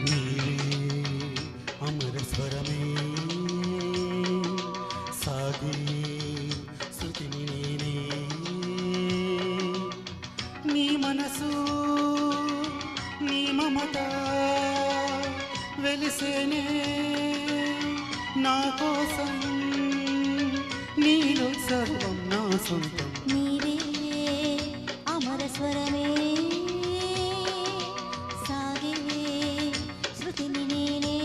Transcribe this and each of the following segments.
నీవే అమర స్వరమే సాగే శృతిని నేనే నీ మనసు నీ మమత వెలిసేనే నా కోసం నీలో సర్వం నా సొంతం నీవే అమర స్వరమే సాగే శృతిని నేనే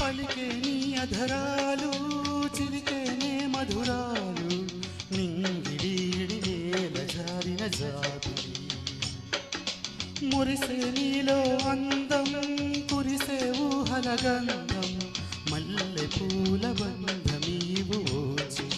పలికే నీ అధరాలు చిలికేనే మధురాలు నింగిడీడి నేల జారిన జాబిలి మురిసే నీలో అందం కురిసే ఊహల గంధం మల్లె పూల బంధమీవు ఓచి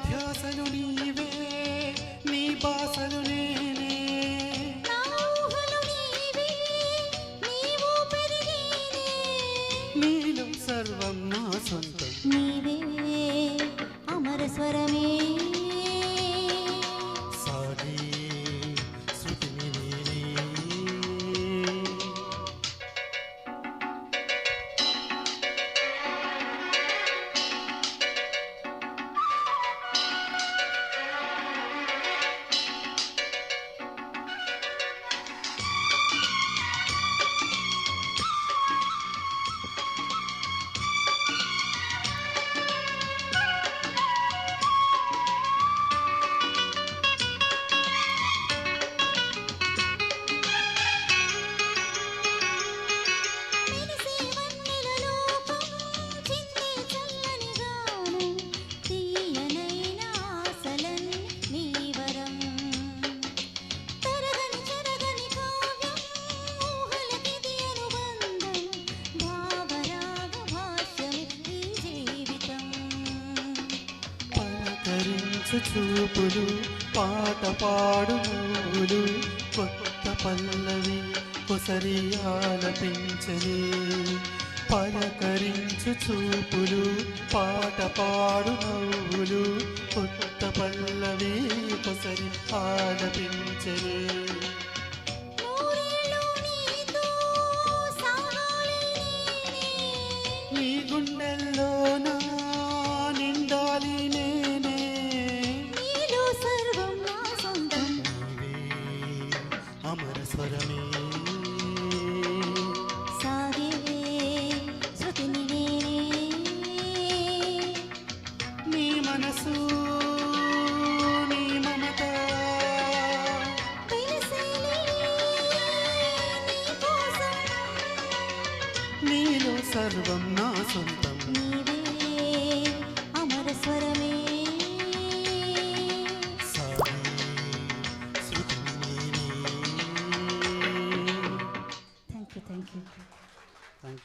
ధ్యాసలు నీవే నీ బాసలు నేనే నీలో సర్వం నా సొంతం నీవే అమర స్వరమే సాగే శృతిని నేనే చూపులు పాట పాడు నవ్వులు కొత్త పల్లవి కొసరి ఆలపించని పలకరించు చూపులు పాట పాడు నవ్వులు కొత్త పల్లవి కొసరి ఆలపించని నీ గుండెల్లోనా నిండాలి నేనే అమర స్వరమే సాగే శృతిని నేనే నీ మనసు నీ మమత నీ కోసం నీలో సర్వం నా సొంతం నీవే